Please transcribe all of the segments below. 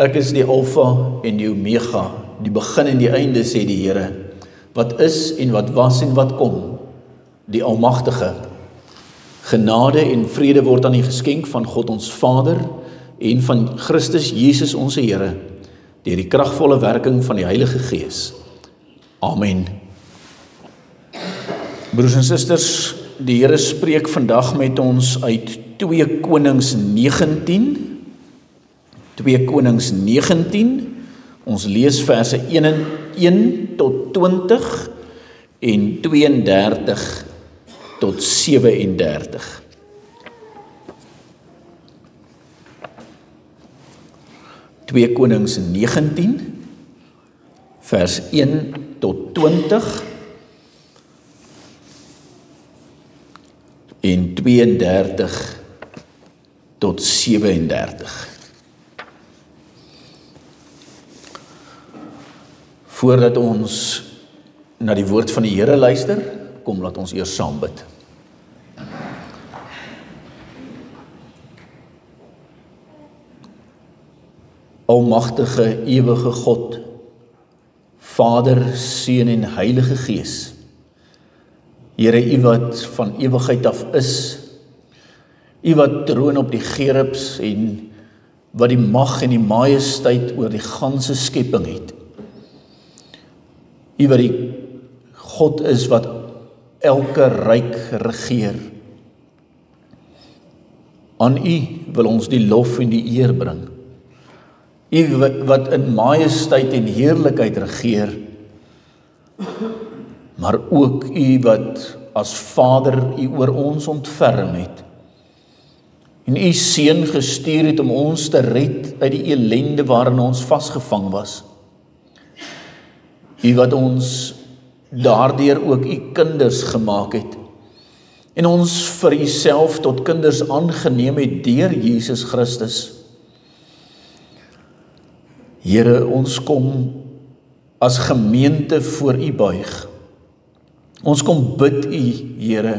Ek is die Alfa en die Omega, die begin en die einde, sê die Here, wat is en wat was en wat kom, die Almagtige. Genade en vrede word aan die geskenk van God ons Vader en van Christus Jesus ons Here, deur die kragvolle werking van die Heilige Gees. Amen. Broers en susters, die Here spreek vandag met ons uit 2 Konings 19. 2 Konings 19. Ons lees verse 1 tot 20 en 32 tot 37. Twee Konings 19, vers 1 tot 20 en 32 tot 37. Voordat ons na die woord van die Here luister, kom laat ons eers saam bid. Almagtige, ewige God, Vader, Seun en Heilige Gees, Here, U wat van ewigheid af is, U wat troon op die gerubs en wat die mag en die majesteit oor die ganse skepping het. U wat die God is wat elke ryk regeer. Aan U wil ons die lof en die eer bring. U wat in majesteit en heerlikheid regeer, maar ook U wat as Vader U oor ons ontferm het, en U Seun gestuur het om ons te red uit die ellende waarin ons vasgevang was. U wat ons daardeur ook U kinders gemaak het, en ons vir Uself tot kinders aangeneem het deur Jesus Christus. Here, ons kom as gemeente voor U buig. Ons kom bid U, Here,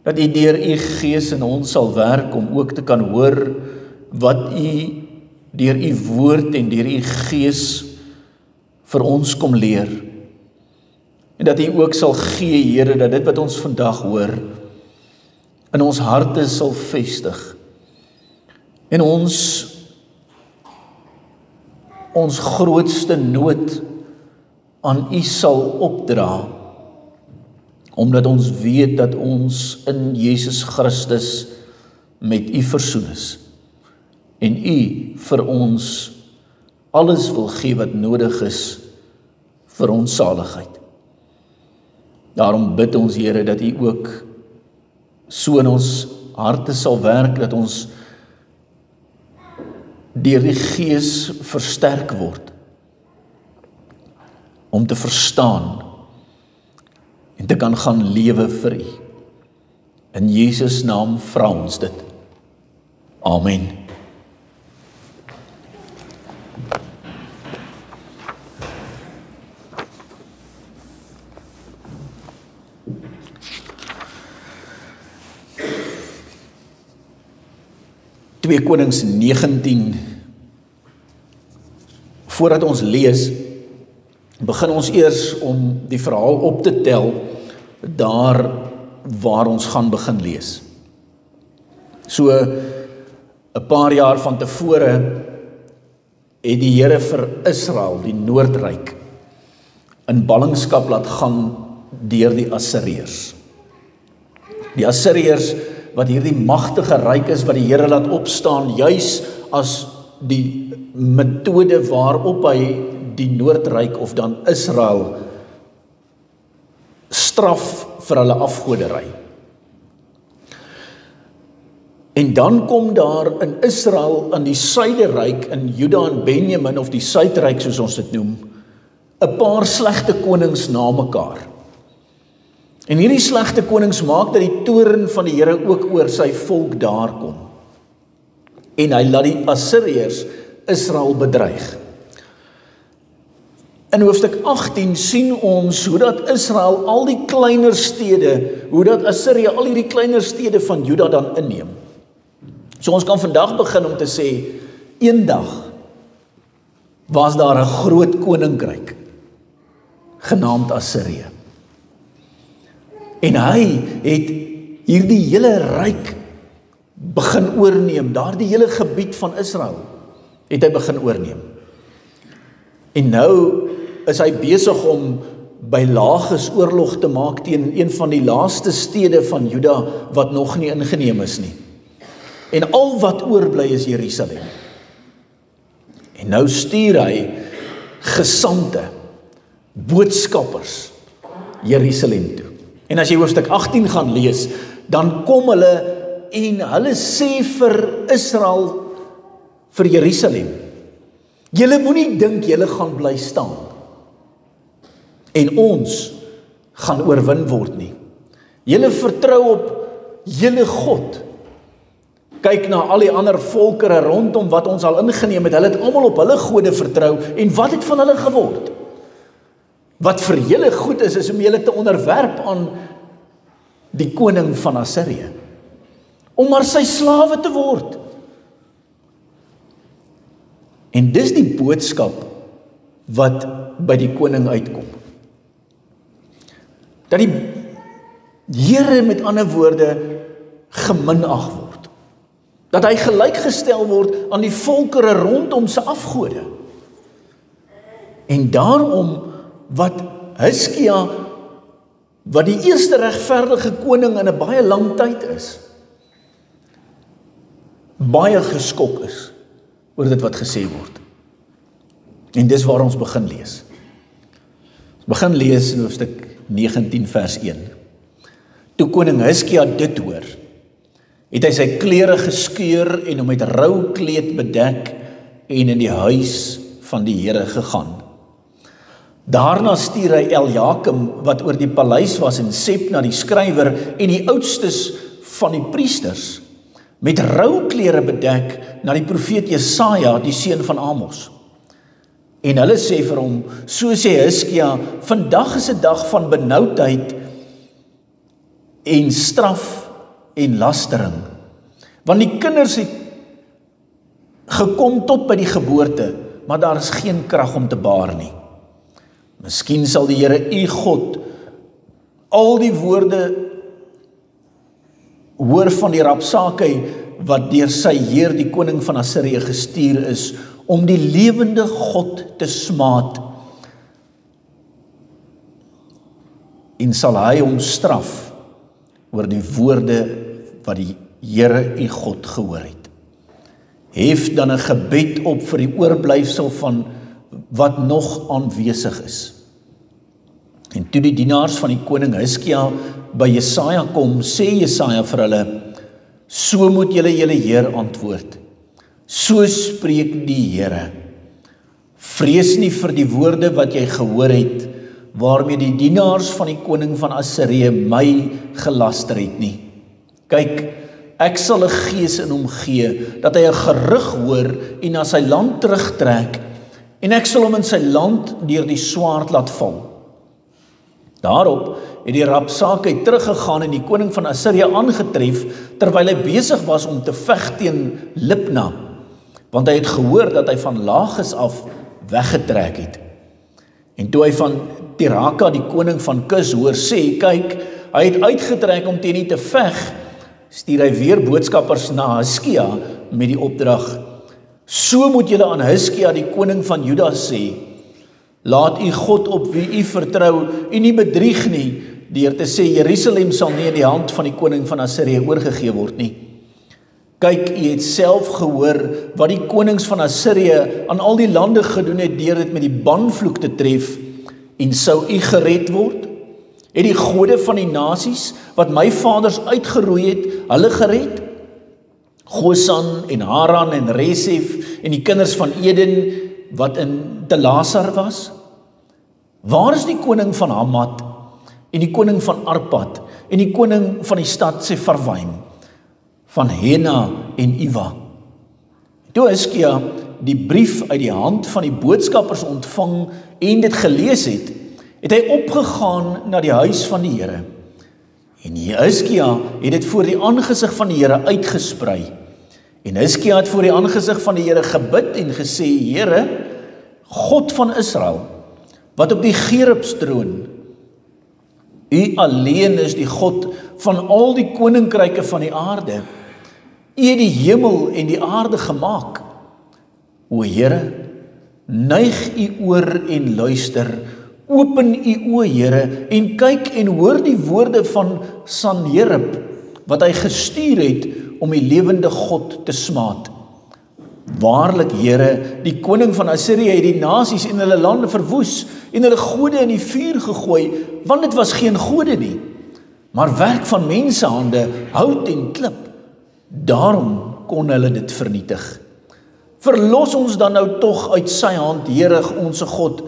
dat U deur U Gees in ons sal werk om ook te kan hoor wat U deur U woord en deur U Gees vir ons kom leer. En dat U ook sal gee, Here, dat dit wat ons vandag hoor in ons harte sal vestig. En ons grootste nood aan U sal opdra, omdat ons weet dat ons in Jesus Christus met U versoen is, en U vir ons alles wil gee wat nodig is vir ons saligheid. Daarom bid ons, Here, dat U ook so in ons harte sal werk, dat ons deur die Gees versterk word, om te verstaan en te kan gaan lewe vir U. In Jesus naam vra ons dit. Amen. Twee Konings 19. Voordat ons lees, begin ons eers om die verhaal op te tel daar waar ons gaan begin lees. So 'n paar jaar van tevore het die Here vir Israel, die Noordryk, in ballingskap laat gaan deur die Assiriërs. Die Assiriërs wat hierdie magtige ryk is, wat die Here laat opstaan, juis as die metode waarop hy die Noordryk of dan Israel straf vir hulle afgoderry. En dan kom daar in Israel, in die Suiderryk, in Juda en Benjamin, of die Suidryk soos ons dit noem, 'n paar slegte konings na mekaar. En hierdie slegte konings maak dat die toorn van die Here ook oor sy volk daar kom. En hy laat die Assiriërs Israel bedreig. In hoofstuk 18 sien ons hoe dat Israel al die kleiner stede, hoe dat Assirië al hierdie kleiner stede van Juda dan inneem. So ons kan vandag begin om te sê, eendag was daar 'n groot koninkryk genaamd Assirië. En hy het hierdie hele ryk begin oorneem, daardie hele gebied van Israel het hy begin oorneem. En nou is hy besig om by Lagis oorlog te maak teen een van die laaste stede van Juda wat nog nie ingeneem is nie. En al wat oorbly is Jerusalem. En nou stuur hy gesandte, boodskappers Jerusalem toe. En as jy hoofstuk 18 gaan lees, dan kom hulle en hulle sê vir Israel, vir Jerusalem, julle moenie dink julle gaan bly staan en ons gaan oorwin word nie. Julle vertrou op julle God. Kyk na al die ander volkere rondom wat ons al ingeneem het, hulle het almal op hulle gode vertrou, en wat het van hulle geword? Wat vir julle goed is om julle te onderwerp aan die koning van Assirië, om maar sy slawe te word. En dis die boodskap wat by die koning uitkom. Dat die Here met ander woorde geminag word. Dat hy gelykgestel word aan die volkere rondom sy afgode. En daarom wat Hizkia, wat die eerste regverdige koning in 'n baie lang tyd is, baie geskok is oor dit wat gesê word. En dis waar ons begin lees. Ons begin lees in hoofstuk 19 vers 1. Toe koning Hizkia dit hoor, het hy sy klere geskeur en hom met roukleed bedek en in die huis van die Here gegaan. Daarna stuur hy Eljakim, wat oor die paleis was, en Sebna die skrywer en die oudstes van die priesters, met rouklere bedek na die profeet Jesaja, die seun van Amos. En hulle sê vir hom, so sê Hizkia, vandag is 'n dag van benoudheid en straf en lastering, want die kinders het gekom tot by die geboorte, maar daar is geen krag om te baar nie. Miskien sal die Here u God al die woorde hoor van die Rabsakai wat deur sy heer die koning van Assirië gestuur is om die lewende God te smaad, en sal hy hom straf oor die woorde wat die Here u God gehoor het. Hef dan 'n gebed op vir die oorblyfsel van wat nog aanwesig is. En toe die dienaars van die koning Hizkia by Jesaja kom, sê Jesaja vir hulle, so moet julle julle Heer antwoord. So spreek die Here. Vrees nie vir die woorde wat jy gehoor het, waarmee die dienaars van die koning van Assirië my gelaster het nie. Kyk, ek sal 'n gees in hom gee, dat hy 'n gerug hoor en na sy land terugtrek, en ek sal hom in sy land deur die swaard laat val. Daarop het die Rabsakai teruggegaan en die koning van Assirië aangetref, terwyl hy besig was om te veg teen Libna, want hy het gehoor dat hy van Lagis af weggetrek het. En toe hy van Tiraka, die koning van Kus, hoor sê, kyk, hy het uitgetrek om teen die te veg, stuur hy weer boodskappers na Hizkia met die opdrag, so moet julle aan Hizkia, die koning van Juda, sê, laat u God op wie u vertrou en nie bedrieg nie, deur te sê, Jerusalem sal nie in die hand van die koning van Assirië oorgegee word nie. Kyk, u het self gehoor wat die konings van Assirië aan al die lande gedoen het, deur dit met die banvloek te tref, en sou u gered word? Het die gode van die nasies, wat my vaders uitgeroei het, hulle gered? Gosan en Haran en Resef en die kinders van Eden, wat in Telasar was? Waar is die koning van Hamat en die koning van Arpad en die koning van die stad Sefarwaim, van Hena en Iva? Toe Hizkia die brief uit die hand van die boodskappers ontvang en dit gelees het, het hy opgegaan na die huis van die Here. En Hizkia het dit voor die aangesig van die Here uitgesprei. En Hizkia het voor die aangesig van die Here gebid en gesê, Here, God van Israel, wat op die Gerubs troon, U alleen is die God van al die koninkryke van die aarde. U het die hemel en die aarde gemaak. O Here, neig U oor en luister, open U oë, Here, en kyk en hoor die woorde van Sanherib, wat hy gestuur het om die lewende God te smaad. Waarlik, Here, die koning van Assirië het die nasies en hulle lande verwoes en hulle gode in die vuur gegooi, want dit was geen gode nie, maar werk van mensehande, hout en klip. Daarom kon hulle dit vernietig. Verlos ons dan nou tog uit sy hand, Here, onse God,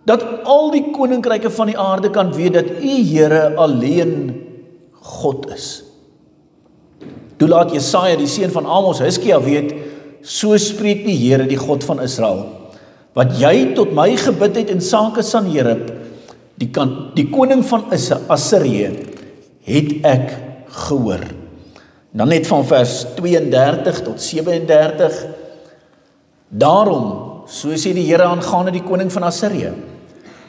dat al die koninkryke van die aarde kan weet dat U, Here, alleen God is. Toe laat Jesaja, die seun van Amos, Hiskia weet, so spreek die Here, die God van Israel, wat jy tot my gebid het in sake Sanherib, die koning van Assirië, het ek gehoor. Dan net van vers 32 tot 37, daarom, so sê die Here aangaande die koning van Assirië,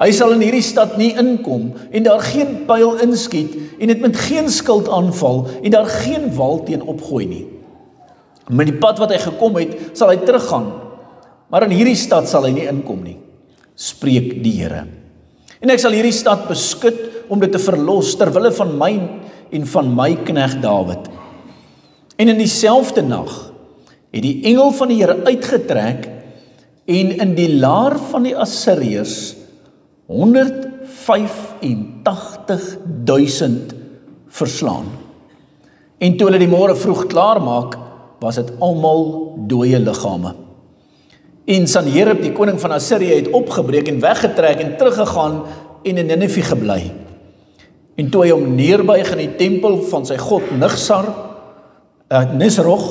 hy sal in hierdie stad nie inkom, en daar geen pyl inskiet, en dit met geen skild aanval, en daar geen wal teen opgooi nie. Met die pad wat hy gekom het, sal hy teruggaan, maar in hierdie stad sal hy nie inkom nie, spreek die Here. En ek sal hierdie stad beskut, om dit te verlos, terwille van my en van my knegt Dawid. En in dieselfde nag, het die engel van die Here uitgetrek, en in die laar van die Assiriërs 185.000 verslaan. En toe hulle die môre vroeg klaar maak, was dit almal dooie liggame. En Sanherib, die koning van Assirië, het opgebreek en weggetrek en teruggegaan en in Ninive gebly. En toe hy hom neerbuig in die tempel van sy god Nisroch,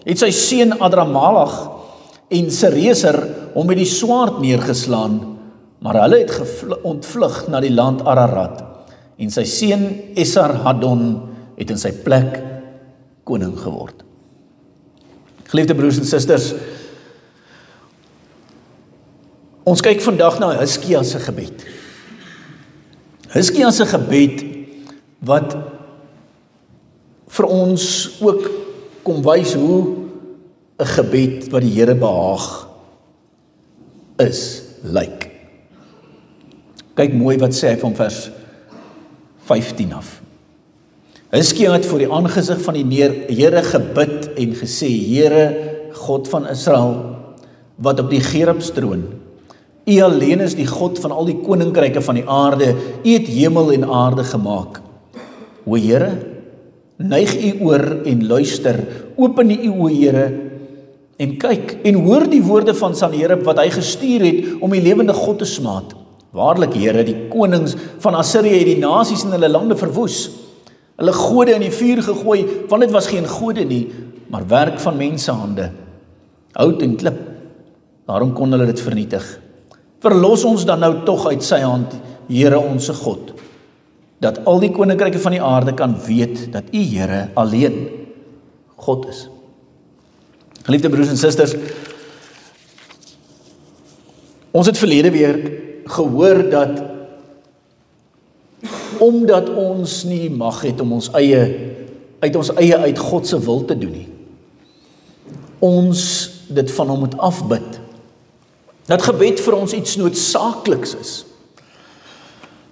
het sy seun Adramalach en Sareser hom met die swaard neergeslaan, maar hulle het ontvlug na die land Ararat, en sy seun Esarhaddon het in sy plek koning geword. Geliefde broers en susters, ons kyk vandag na Hiskia se gebed. Hiskia se gebed wat vir ons ook kom wys hoe 'n gebed wat die Here behaag is, lyk. Kyk mooi wat sê hy van vers 15 af. Hiskia het voor die aangesig van die Here gebid en gesê, Here, God van Israel, wat op die Gerubs troon, U alleen is die God van al die koninkryke van die aarde, U het hemel en aarde gemaak. O Here, neig U oor en luister, open U oë, Here, en kyk, en hoor die woorde van Sanherib, wat hy gestuur het, om die lewende God te smaad. Waarlik, Here, die konings van Assirië het die nasies en hulle lande verwoes, hulle gode in die vuur gegooi, want dit was geen gode nie, maar werk van mensehande, hout en klip. Daarom kon hulle dit vernietig. Verlos ons dan nou tog uit sy hand, Here onse God, dat al die koninkryke van die aarde kan weet, dat U, Here, alleen God is. Geliefde broers en susters, ons het verlede weer gehoor dat, omdat ons nie mag het om uit God se wil te doen nie, ons dit van hom moet afbid, dat gebed vir ons iets noodsaakliks is.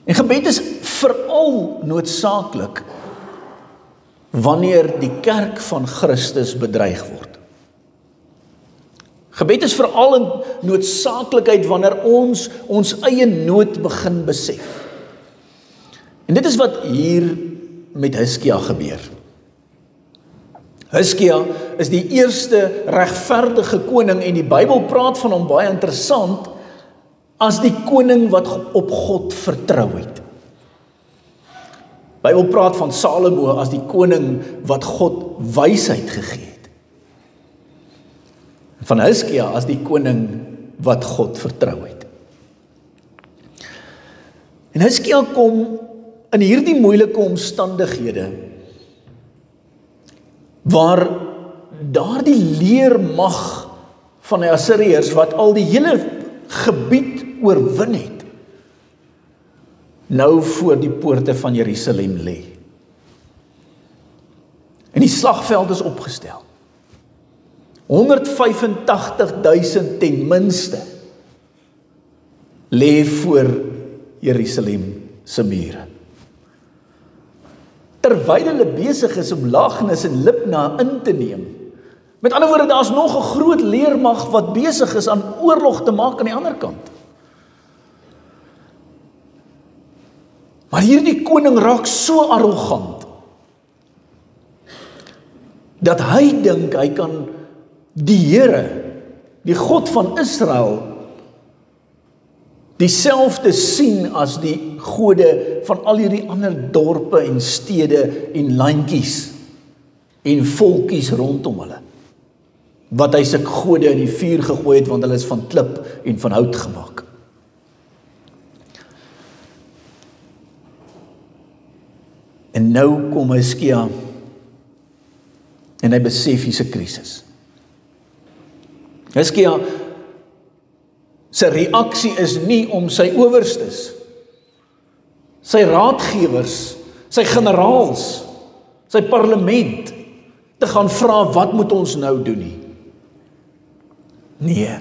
En gebed is veral noodsaaklik wanneer die kerk van Christus bedreig word. Gebed is veral 'n noodsaaklikheid wanneer ons eie nood begin besef. En dit is wat hier met Hiskia gebeur. Hiskia is die eerste regverdige koning en die Bybel praat van hom baie interessant as die koning wat op God vertrou het. Die Bybel praat van Salomo as die koning wat God wysheid gegee het. Van Hiskia as die koning wat God vertrou het. En Hiskia kom in hierdie moeilike omstandighede waar daardie leermag van die Assiriërs wat al die hele gebied oorwin het, nou voor die poorte van Jerusalem lê. En die slagveld is opgestel. 185.000 ten minste lê voor Jerusalem se mure. Terwyl hulle besig is om Lagnis en Libna in te neem. Met ander woorde, daar is nog 'n groot leermag wat besig is aan oorlog te maak aan die ander kant. Maar hierdie koning raak so arrogant, dat hy dink hy kan die Here, die God van Israel, dieselfde sien as die gode van al hierdie ander dorpe en stede en landjies en volkies rondom hulle, wat hy sy gode in die vuur gegooi het, want hulle is van klip en van hout gemaak. En nou kom Hizkia en hy besef hier's 'n krisis. Hizkia sy reaksie is nie om sy owerstes, sy raadgewers, sy generaals, sy parlement te gaan vra wat moet ons nou doen nie. Nee,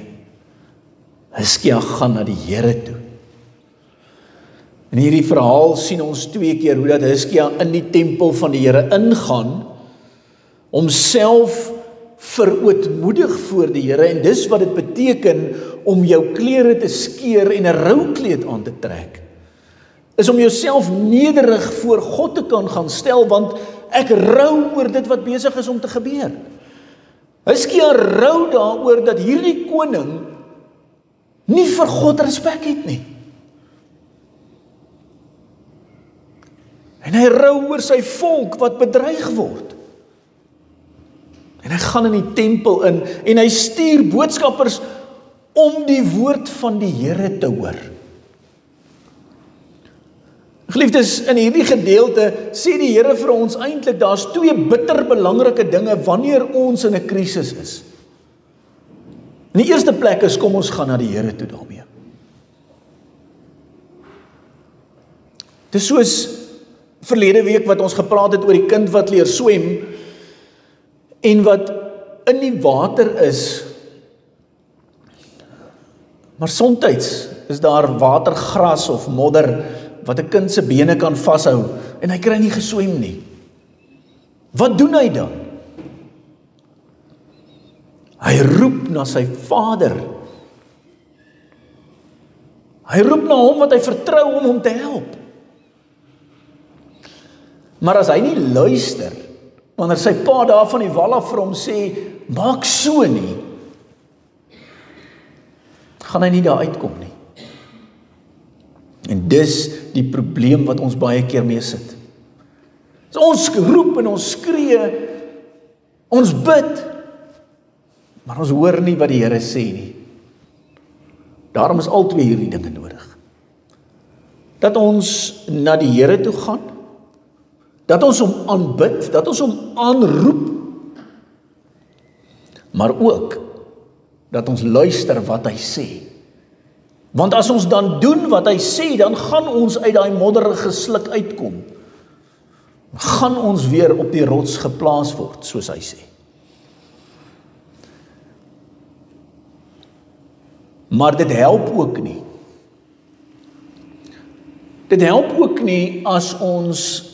Hizkia gaan na die Here toe. In hierdie verhaal sien ons 2 keer hoe dat Hizkia in die tempel van die Here ingaan, homself verootmoedig voor die Here, en dis wat dit beteken om jou klere te skeer en 'n roukleed aan te trek. Is om jouself nederig voor God te kan gaan stel, want ek rou oor dit wat besig is om te gebeur. Hizkia rou daaroor dat hierdie koning nie vir God respek het nie. En hy rou oor sy volk wat bedreig word. En hy gaan in die tempel in en hy stuur boodskappers om die woord van die Here te hoor. Geliefdes, in hierdie gedeelte sê die Here vir ons eintlik, daar's 2 bitter belangrike dinge wanneer ons in 'n krisis is. In die eerste plek is, kom ons gaan na die Here toe daarmee. Dis soos verlede week wat ons gepraat het oor die kind wat leer swem en wat in die water is, maar soms is daar watergras of modder wat 'n kind se bene kan vashou en hy kry nie geswem nie. Wat doen hy dan? Hy roep na sy vader. Hy roep na hom wat hy vertrou om hom te help. Maar as hy nie luister, wanneer sy pa daar van die wal af vir hom sê, maak so nie, gaan hy nie daar uitkom nie. En dis die probleem wat ons baie keer mee sit. So ons roep en ons skree, ons bid, maar ons hoor nie wat die Here sê nie. Daarom is al 2 hierdie dinge nodig. Dat ons na die Here toe gaan, dat ons hom aanbid, dat ons hom aanroep, maar ook dat ons luister wat hy sê. Want as ons dan doen wat hy sê, dan gaan ons uit daai modderige sluk uitkom. Gaan ons weer op die rots geplaas word, soos hy sê. Maar dit help ook nie. Dit help ook nie as ons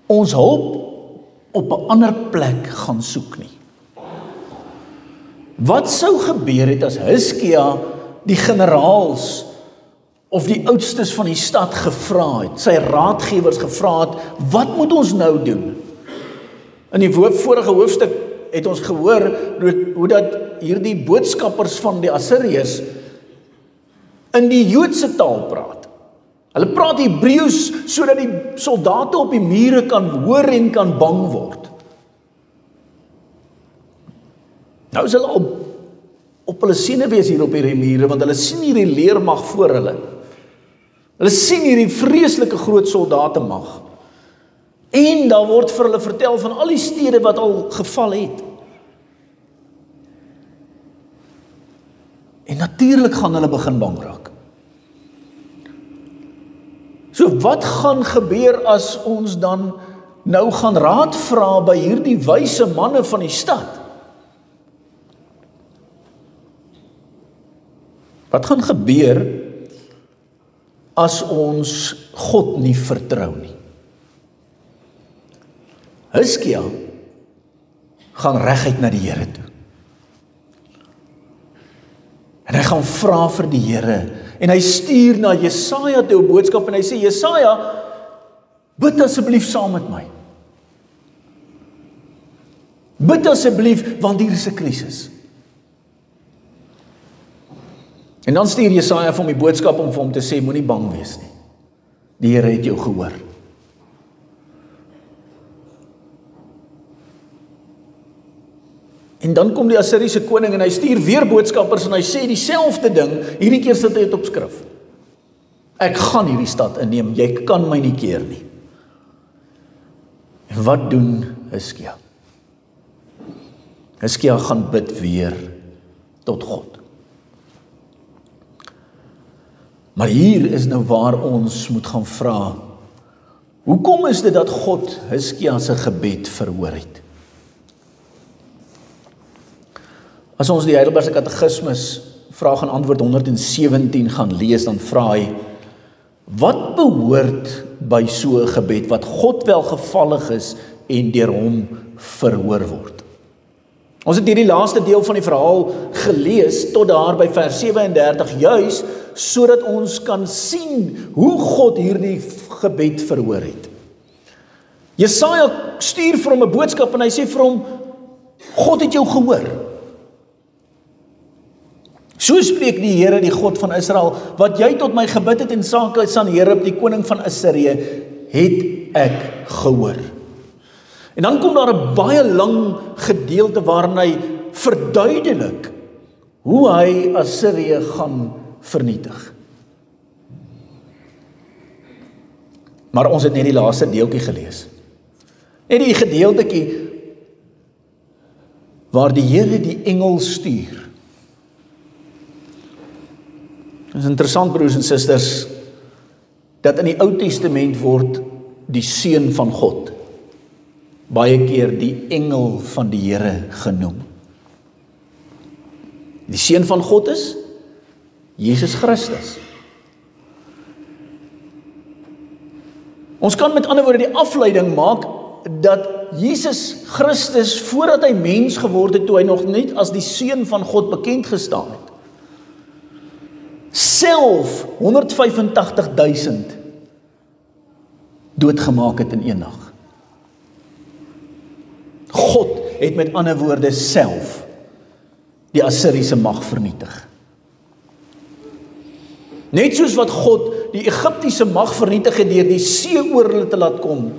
hulp op 'n ander plek gaan soek nie. Wat sou gebeur het as Hizkia die generaals of die oudstes van die stad gevra het, sy raadgewers gevra het, wat moet ons nou doen? In die vorige hoofstuk het ons gehoor hoe dat hierdie boodskappers van die Assiriërs in die Joodse taal praat. Hulle praat Hebreëus sodat die soldate op die mure kan hoor en kan bang word. Nou is hulle op hulle senuwees hier op hierdie mure, want hulle sien hierdie leermag voor hulle. Hulle sien hierdie vreeslike groot soldatemag. En daar word vir hulle vertel van al die stede wat al geval het. En natuurlik gaan hulle begin bang raak. So wat gaan gebeur as ons dan nou gaan raad vra by hierdie wyse manne van die stad? Wat gaan gebeur as ons God nie vertrou nie? Hizkia gaan reguit na die Here toe. En hy gaan vra vir die Here, en hy stuur na Jesaja toe 'n boodskap, en hy sê, Jesaja, bid asseblief saam met my. Bid asseblief, want hier is 'n krisis. En dan stuur Jesaja vir hom die boodskap om vir hom te sê, moenie bang wees nie. Die Here het jou gehoor. En dan kom die Assiriese koning en hy stuur weer boodskappers en hy sê dieselfde ding, hierdie keer sit hy dit op skrif. Ek gaan hierdie stad inneem, jy kan my nie keer nie. En wat doen Hizkia? Hizkia gaan bid weer tot God. Maar hier is nou waar ons moet gaan vra, hoekom is dit dat God Hizkia se gebed verhoor het? As ons die Heidelbergse Katekismus vraag en antwoord 117 gaan lees, dan vra hy, wat behoort by so 'n gebed wat God welgevallig is en deur hom verhoor word? Ons het hierdie laaste deel van die verhaal gelees tot daar by vers 37, juis sodat ons kan sien hoe God hierdie gebed verhoor het. Jesaja stuur vir hom 'n boodskap en hy sê vir hom, God het jou gehoor. So spreek die Here, die God van Israel, wat jy tot my gebid het in sake Sanherib, die koning van Assirië, het ek gehoor. En dan kom daar 'n baie lang gedeelte waarin hy verduidelik hoe hy Assirië gaan vernietig. Maar ons het net die laaste deeltjie gelees. Net die gedeeltetjie waar die Here die engel stuur. Dit is interessant, broers en susters, dat in die Ou Testament word die seun van God baie keer die engel van die Here genoem. Die seun van God is Jesus Christus. Ons kan met ander woorde die afleiding maak dat Jesus Christus, voordat hy mens geword het, toe hy nog net as die seun van God bekend gestaan het, self 185.000 doodgemaak het in een nag. God het met ander woorde self die Assiriese mag vernietig. Net soos wat God die Egiptiese mag vernietig het deur die see oor hulle te laat kom,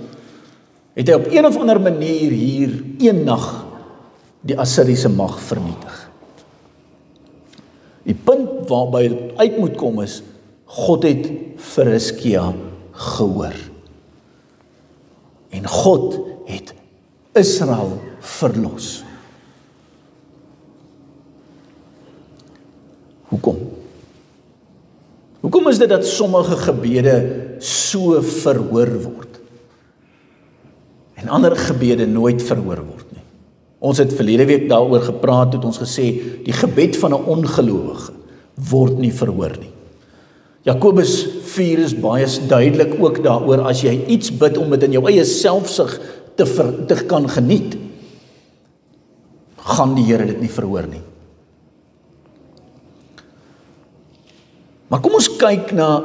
het hy op een of ander manier hier een nag die Assiriese mag vernietig. Die punt waarby dit uit moet kom is, God het vir Hizkia gehoor. En God het Israel verlos. Hoekom? Hoekom is dit dat sommige gebede so verhoor word en ander gebede nooit verhoor word nie? Ons het verlede week daaroor gepraat, het ons gesê, die gebed van 'n ongelowige word nie verhoor nie. Jakobus 4 is baie duidelik ook daaroor, as jy iets bid om dit in jou eie selfsug te kan geniet, gaan die Here dit nie verhoor nie. Maar kom ons kyk na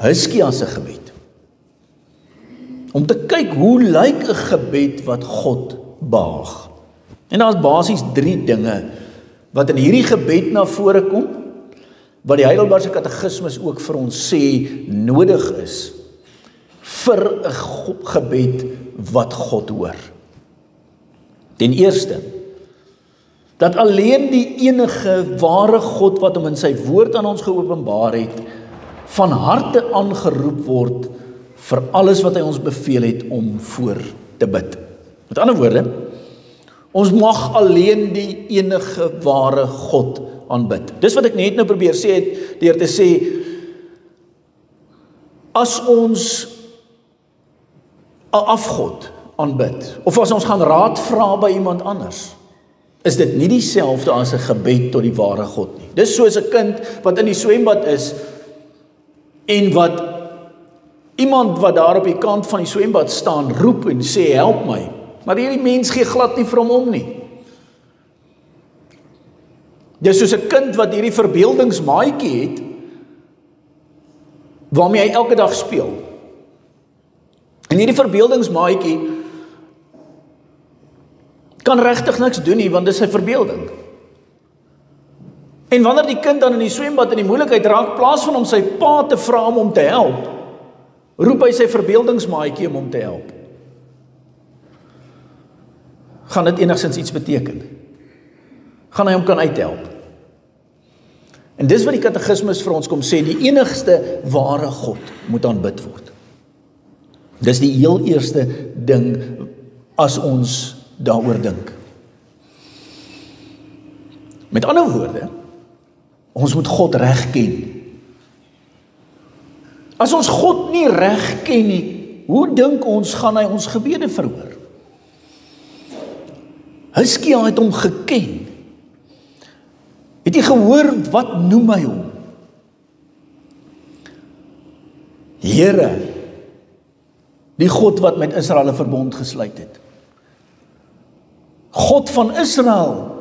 Hizkia se gebed. Om te kyk hoe lyk 'n gebed wat God behaag. En daar's basies 3 dinge wat in hierdie gebed na vore kom, wat die Heidelbergse Katekismus ook vir ons sê nodig is vir 'n gebed wat God hoor. Ten eerste, dat alleen die enige ware God wat hom in sy woord aan ons geopenbaar het, van harte aangeroep word vir alles wat hy ons beveel het om voor te bid. Met ander woorde, ons mag alleen die enige ware God aanbid. Dis wat ek net nou probeer sê het, deur te sê, as ons 'n afgod aanbid, of as ons gaan raad vra by iemand anders, is dit nie dieselfde as 'n gebed tot die ware God nie. Dis soos 'n kind wat in die swembad is, en wat iemand wat daar op die kant van die swembad staan, roep en sê, help my. Maar hierdie mens gee glad nie vir hom om nie. Dis soos 'n kind wat hierdie verbeeldingsmaatjie het, waarmee hy elke dag speel. En hierdie verbeeldingsmaatjie kan regtig niks doen nie, want dis sy verbeelding. En wanneer die kind dan in die swembad in die moeilikheid raak, plaas van om sy pa te vra om hom te help, roep hy sy verbeeldingsmaatjie om hom te help. Gaan dit enigstens iets beteken? Gaan hy hom kan uithelp? En dis wat die katekismes vir ons kom sê, die enigste ware God moet aanbid word. Dis die heel eerste ding as ons daaroor dink. Met ander woorde, ons moet God reg ken. As ons God nie reg ken nie, hoe dink ons gaan hy ons gebede verhoor? Hizkia het hom geken. Het jy gehoor wat noem hy hom? Here, die God wat met Israel 'n verbond gesluit het. God van Israel,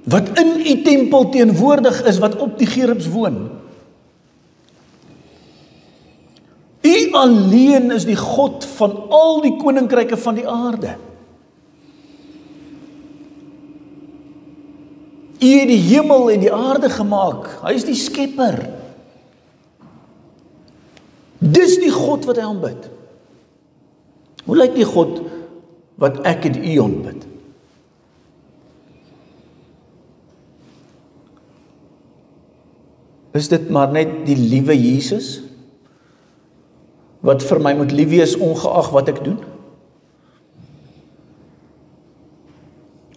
wat in u tempel teenwoordig is, wat op die gerubs woon. U alleen is die God van al die koninkryke van die aarde. U het die hemel en die aarde gemaak. Hy is die skepper. Dis die God wat hy aanbid. Hoe lyk die God wat ek en u aanbid? Is dit maar net die liewe Jesus, wat vir my moet lief wees ongeag wat ek doen?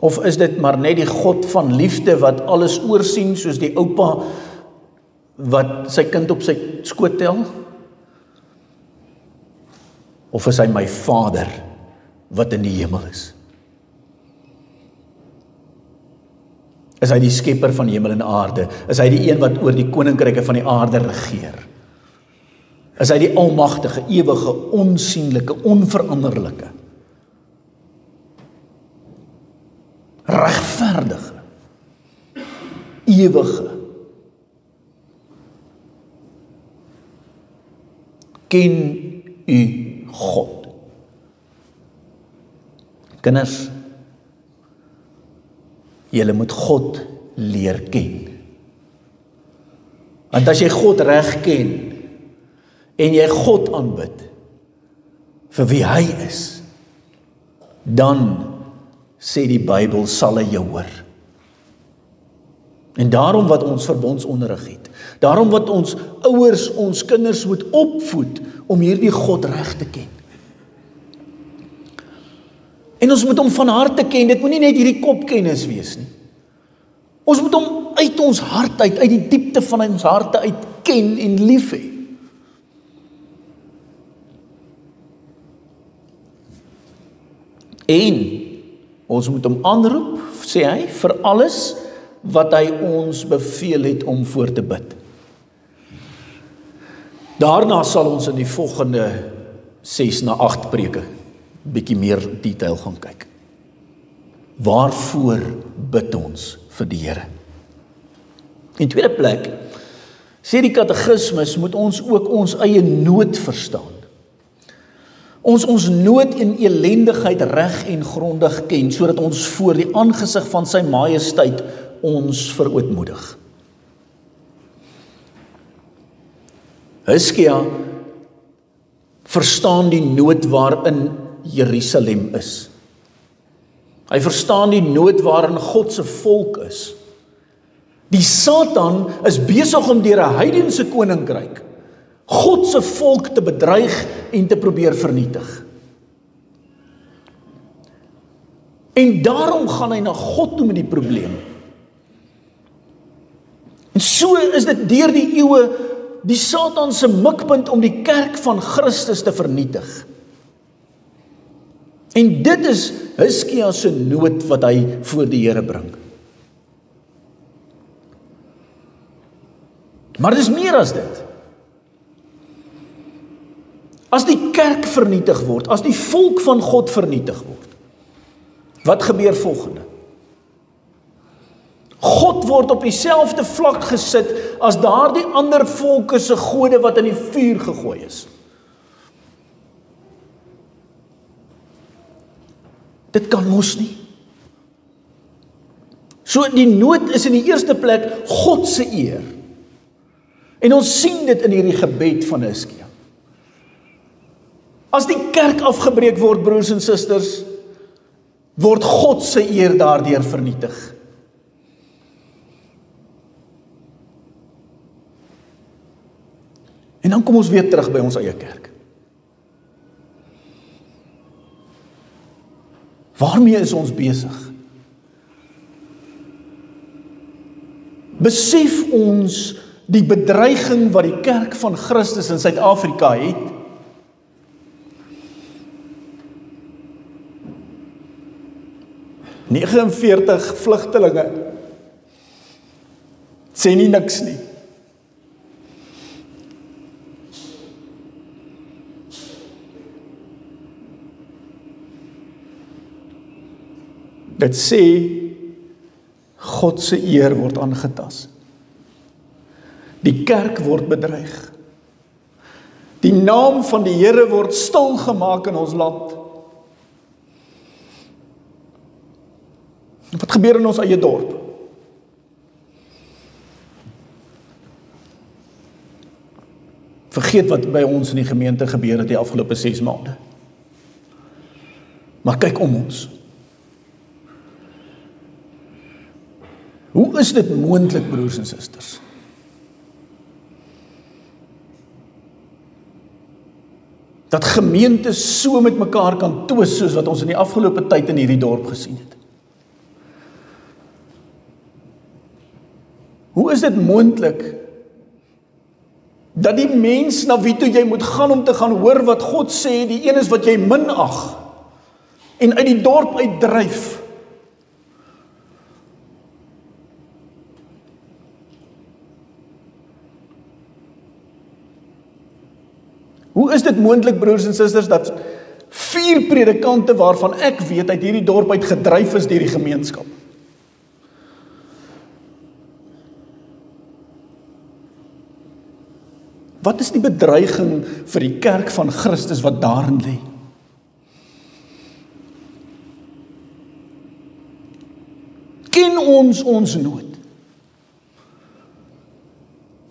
Of is dit maar net die God van liefde wat alles oorsien, soos die oupa wat sy kind op sy skoot tel? Of is hy my Vader wat in die hemel is? Is hy die skepper van hemel en aarde? Is hy die een wat oor die koninkryke van die aarde regeer? Is hy die almagtige, ewige, onsienlike, onveranderlike, regverdige, ewige? Ken u God? Kinders, julle moet God leer ken. Want as jy God reg ken, en jy God aanbid, vir wie hy is, dan, sê die Bybel, sal hy jou hoor. En daarom wat ons verbondsonderrig het, daarom wat ons ouers ons kinders moet opvoed, om hierdie God reg te ken. En ons moet hom van harte ken, dit moet nie net hierdie kopkennis wees nie. Ons moet hom uit ons hart uit die diepte van ons harte uit ken en lief hê. En ons moet hom aanroep, sê hy, vir alles wat hy ons beveel het om voor te bid. Daarna sal ons in die volgende 6 na 8 preke bietjie meer detail gaan kyk. Waarvoor bid ons vir die Here? In tweede plek, sê die katekismes, moet ons ook ons eie nood verstaan. Ons nood en elendigheid reg en grondig ken, sodat ons voor die aangesig van sy majesteit ons verootmoedig. Hizkia verstaan die nood waarin Jerusalem is. Hy verstaan die nood waarin God se volk is. Die Satan is besig om deur 'n heidense koninkryk God se volk te bedreig en te probeer vernietig. En daarom gaan hy na God toe met die probleem. En so is dit deur die eeue die Satan se mikpunt om die kerk van Christus te vernietig. En dit is Hizkia se nood wat hy voor die Here bring. Maar dit is meer as dit. As die kerk vernietig word, as die volk van God vernietig word, wat gebeur volgende? God word op dieselfde vlak gesit as daardie ander volke se gode wat in die vuur gegooi is. Dit kan mos nie. So die nood is in die eerste plek God se eer. En ons sien dit in hierdie gebed van Hizkia. As die kerk afgebreek word, broers en susters, word God se eer daardeur vernietig. En dan kom ons weer terug by ons eie kerk. Waarmee is ons besig? Besef ons die bedreiging wat die kerk van Christus in Suid-Afrika het? ...49 vlugtelinge sê nie niks nie. Dit sê God se eer word aangetas. Die kerk word bedreig. Die naam van die Here word stil gemaak in ons land. Wat gebeur in ons eie dorp? Vergeet wat by ons in die gemeente gebeur het die afgelope 6 maande. Maar kyk om ons. Hoe is dit moontlik, broers en susters? Dat gemeentes so met mekaar kan twis soos wat ons in die afgelope tyd in hierdie dorp gesien het. Hoe is dit moontlik dat die mens na wie toe jy moet gaan om te gaan hoor wat God sê, die een is wat jy minag en uit die dorp uitdryf? Hoe is dit moontlik, broers en susters, dat 4 predikante waarvan ek weet uit hierdie dorp uit gedryf is deur die gemeenskap? Wat is die bedreiging vir die kerk van Christus wat daarin lê? Ken ons nood?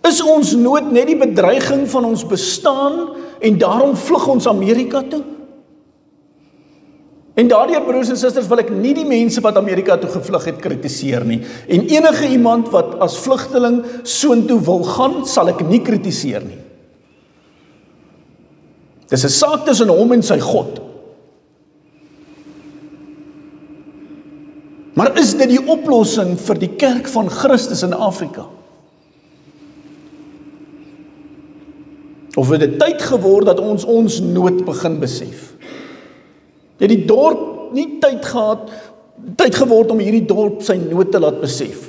Is ons nood net die bedreiging van ons bestaan en daarom vlug ons Amerika toe? En daardeur, broers en susters, wil ek nie die mense wat Amerika toe gevlug het kritiseer nie. En enige iemand wat as vlugteling soontoe wil gaan, sal ek nie kritiseer nie. Dis 'n saak tussen hom en sy God. Maar is dit die oplossing vir die kerk van Christus in Afrika? Of het dit tyd geword dat ons nood begin besef? Het die dorp nie tyd geword om hierdie dorp sy nood te laat besef?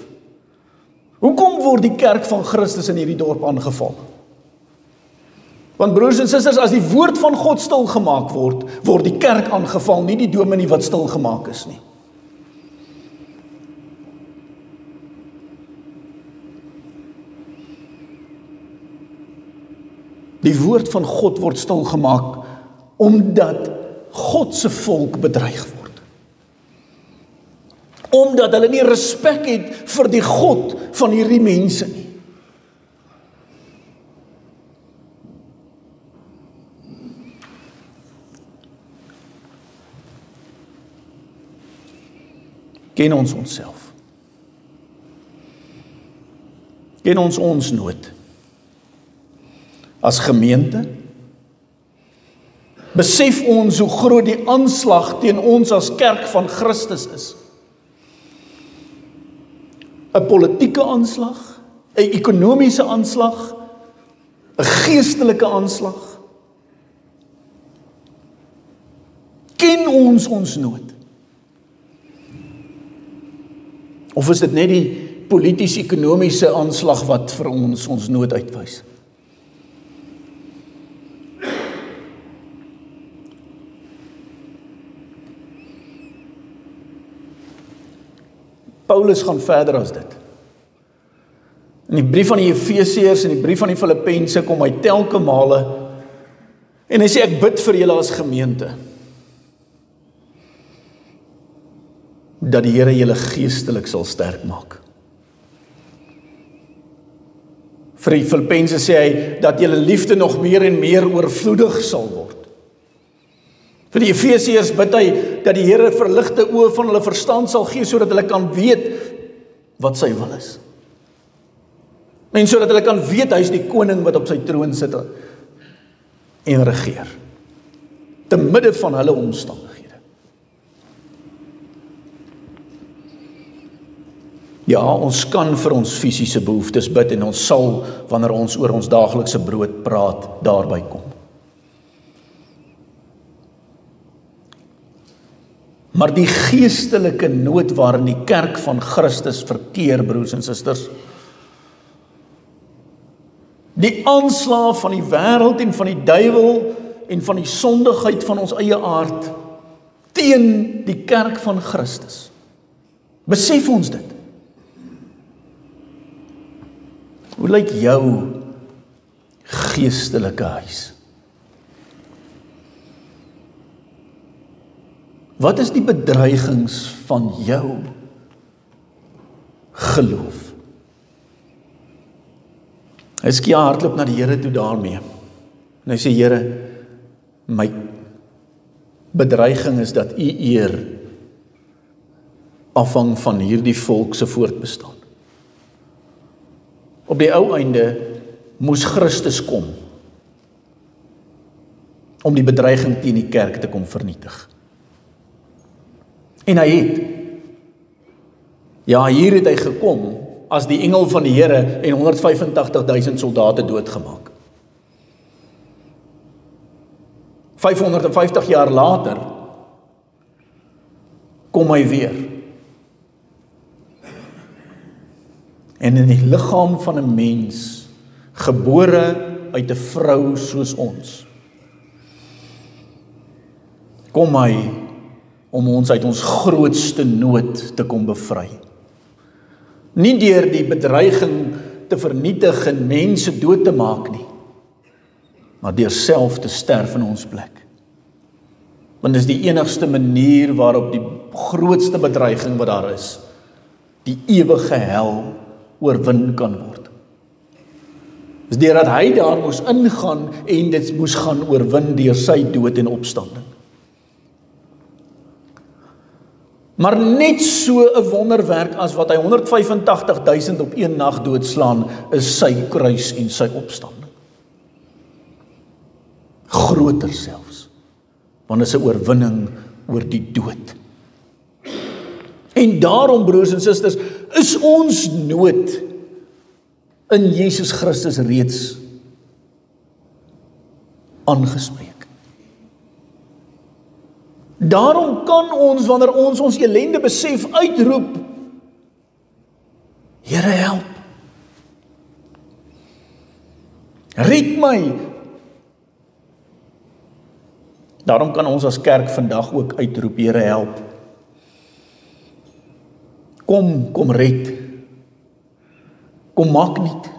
Hoekom word die kerk van Christus in hierdie dorp aangeval? Want broers en susters, as die woord van God stil gemaak word, word die kerk aangeval, nie die dominee wat stil gemaak is nie. Die woord van God word stil gemaak omdat God se volk bedreig word. Omdat hulle nie respek het vir die God van hierdie mense nie. Ken ons onsself? Ken ons nood? As gemeente, Besef ons hoe groot die aanslag teen ons as kerk van Christus is. 'n Politieke aanslag, 'n ekonomiese aanslag, 'n geestelike aanslag. Ken ons nood? Of is dit net die polities-ekonomiese aanslag wat vir ons nood uitwys? Paulus gaan verder as dit. In die brief aan die Efesiërs en die brief aan die Filippense kom hy telke male en hy sê ek bid vir julle as gemeente dat die Here julle geestelik sal sterk maak. Vir die Filippense sê hy dat julle liefde nog meer en meer oorvloedig sal word. Vir die Efesiërs bid hy dat die Here verligte oë van hulle verstand sal gee sodat hulle kan weet wat sy wil is. En sodat hulle kan weet hy is die koning wat op sy troon sit en regeer. Te midde van hulle omstandighede. Ja, ons kan vir ons fisiese behoeftes bid en ons sal, wanneer ons oor ons daaglikse brood praat, daarby kom. Maar die geestelike nood waarin die kerk van Christus verkeer, broers en susters, die aanslae van die wêreld en van die duiwel en van die sondigheid van ons eie aard teen die kerk van Christus. Besef ons dit? Hoe lyk jou geestelike huis? Wat is die bedreigings van jou geloof? Hizkia hardloop na die Here toe daarmee. En hy sê, Here, my bedreiging is dat U eer afhang van hierdie volk se voortbestaan. Op die ou einde moes Christus kom om die bedreiging teen die kerk te kom vernietig. En hy het. Ja, hier het hy gekom as die engel van die Here en 185.000 soldate doodgemaak. 550 jaar later kom hy weer. En in die liggaam van 'n mens, gebore uit 'n vrou soos ons, kom hy om ons uit ons grootste nood te kom bevry. Nie deur die bedreiging te vernietig en mense dood te maak nie, maar deur self te sterf in ons plek. Want dit is die enigste manier waarop die grootste bedreiging wat daar is, die ewige hel, oorwin kan word. Dis deurdat hy daar moes ingaan en dit moes gaan oorwin deur sy dood en opstanding. Maar net so 'n wonderwerk as wat hy 185.000 op een nag doodslaan, is sy kruis en sy opstanding. Groter selfs, want dit is 'n oorwinning oor die dood. En daarom, broers en susters, is ons nood in Jesus Christus reeds aangespreek. Daarom kan ons, wanneer ons ellende besef, uitroep, Here, help. Red my. Daarom kan ons as kerk vandag ook uitroep, Here, help. Kom red. Kom maak nuut.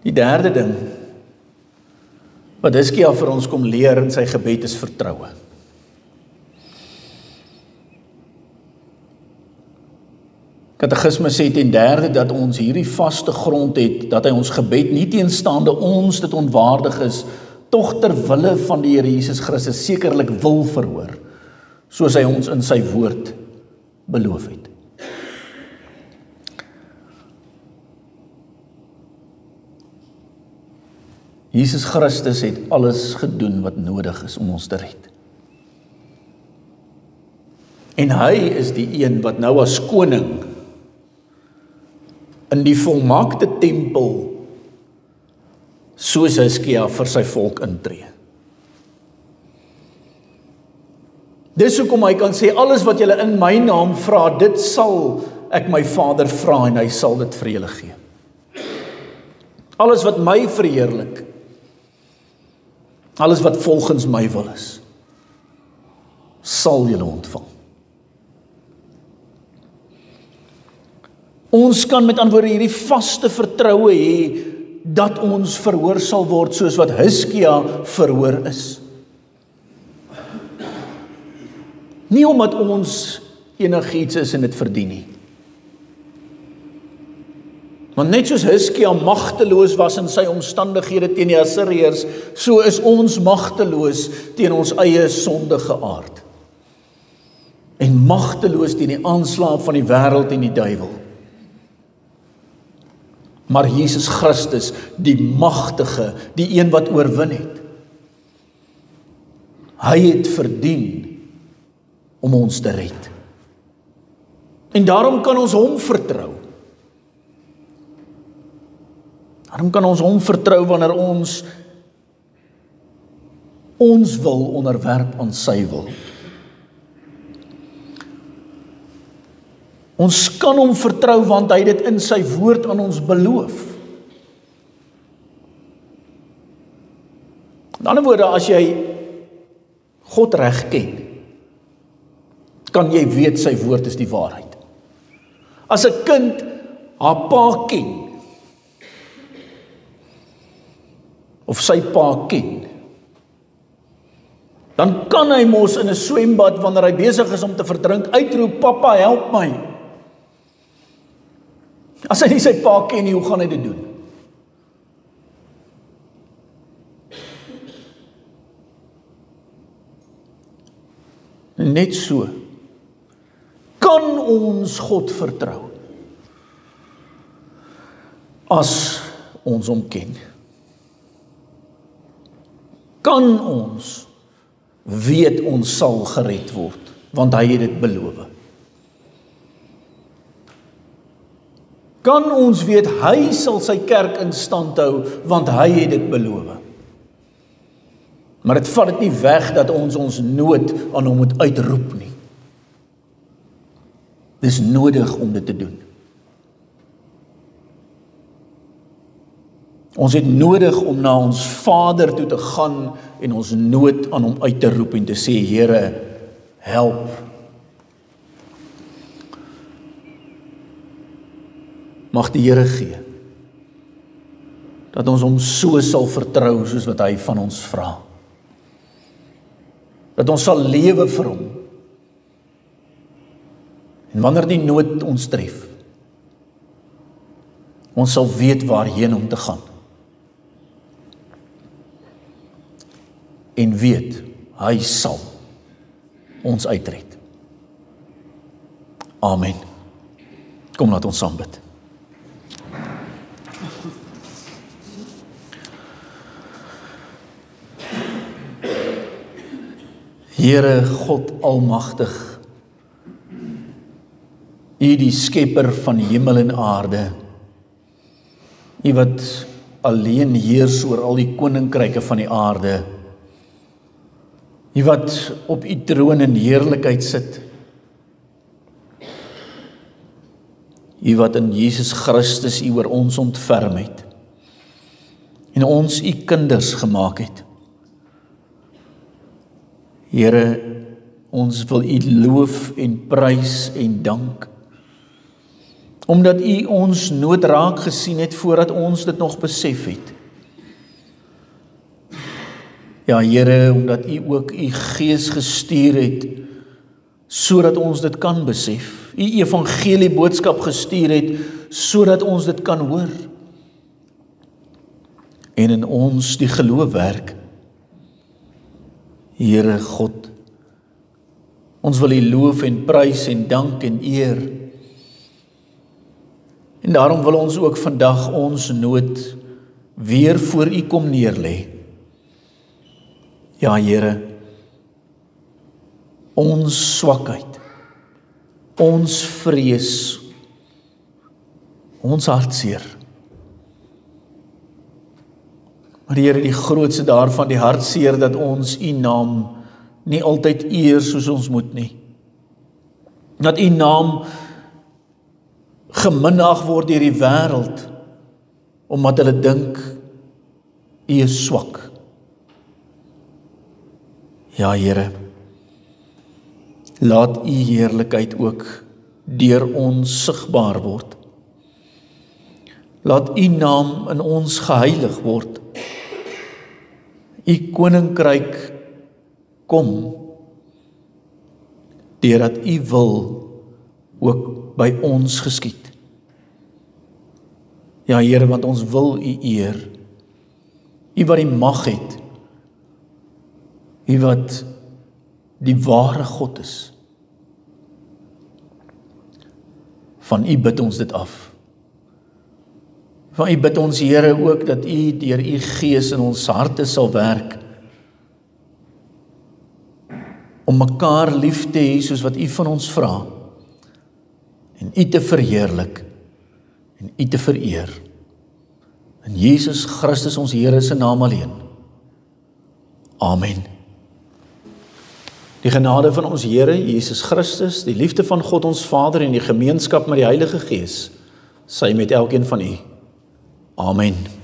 Die derde ding wat Hizkia vir ons kom leer in sy gebed is vertroue. Katekisme sê ten derde dat ons hierdie vaste grond het, dat hy ons gebed nie teenstaande ons dit onwaardig is, tog ter wille van die Here Jesus Christus sekerlik wil verhoor, soos hy ons in sy woord beloof het. Jesus Christus het alles gedoen wat nodig is om ons te red. En hy is die een wat nou as koning in die volmaakte tempel soos Hiskia vir sy volk intree. Dis hoekom hy kan sê, alles wat julle in my naam vra, dit sal ek my Vader vra en hy sal dit vir julle gee. Alles wat my verheerlik, alles wat volgens my wil is, sal julle ontvang. Ons kan met ander woorde hierdie vaste vertroue hê, dat ons verhoor sal word, soos wat Hiskia verhoor is. Nie omdat ons enigiets is en dit verdien nie. Want net soos Hiskia magteloos was in sy omstandighede teen die Assiriërs, so is ons magteloos teen ons eie sondige aard. En magteloos teen die aanslae van die wêreld en die duiwel. Maar Jesus Christus, die magtige, die een wat oorwin het. Hy het verdien om ons te red. En daarom kan ons hom vertrou. Daarom kan ons hom vertrou wanneer ons wil onderwerp aan sy wil. Ons kan hom vertrou want hy dit in sy woord aan ons beloof. In ander woorde, as jy God reg ken, kan jy weet sy woord is die waarheid. As 'n kind haar pa ken, of sy pa ken, dan kan hy mos in 'n swembad, wanneer hy besig is om te verdrink, uitroep, "Papa, help my." As hy nie sy pa ken nie, hoe gaan hy dit doen? Net so kan ons God vertrou as ons hom ken. Kan ons weet ons sal gered word, want hy het dit beloof. Kan ons weet hy sal sy kerk in stand hou, want hy het dit beloof. Maar dit vat dit nie weg dat ons nood aan hom moet uitroep nie. Dis nodig om dit te doen. Ons het nodig om na ons Vader toe te gaan en ons nood aan hom uit te roep en te sê, Here, help. Mag die Here gee dat ons hom so sal vertrou soos wat hy van ons vra. Dat ons sal lewe vir hom. En wanneer die nood ons tref, ons sal weet waarheen om te gaan. En weet, hy sal ons uitred. Amen. Kom, laat ons saam bid. Here God almagtig, U die skepper van hemel en aarde, U wat alleen heers oor al die koninkryke van die aarde, U wat op U troon in heerlikheid sit, U wat in Jesus Christus U oor ons ontferm het, en ons U kinders gemaak het. Here, ons wil U loof en prys en dank, omdat U ons nood raak gesien het voordat ons dit nog besef het. Ja, Here, omdat U ook U Gees gestuur het, sodat ons dit kan besef. U evangelie boodskap gestuur het, sodat ons dit kan hoor. En in ons die geloof werk. Here God, ons wil U loof en prys en dank en eer. En daarom wil ons ook vandag ons nood weer voor U kom neerlê. Ja, Here, ons swakheid, ons vrees, ons hartseer. Maar Here, die grootste daarvan, die hartseer dat ons U naam nie altyd eer soos ons moet nie. Dat U naam geminag word deur die wêreld, omdat hulle dink U is swak. Ja, Here, laat U heerlikheid ook deur ons sigbaar word. Laat U naam in ons geheilig word. U koninkryk kom, deurdat U wil ook by ons geskied. Ja, Here, want ons wil U eer. U wat die mag het. U wat die ware God is. Van U bid ons dit af. Van U bid ons, Here, ook dat U deur U Gees in ons harte sal werk, om mekaar lief te hê soos wat U van ons vra, en U te verheerlik, en U te vereer. In Jesus Christus ons Here se naam alleen. Amen. Die genade van ons Here Jesus Christus, die liefde van God ons Vader en die gemeenskap met die Heilige Gees, sy met elkeen van u. Amen.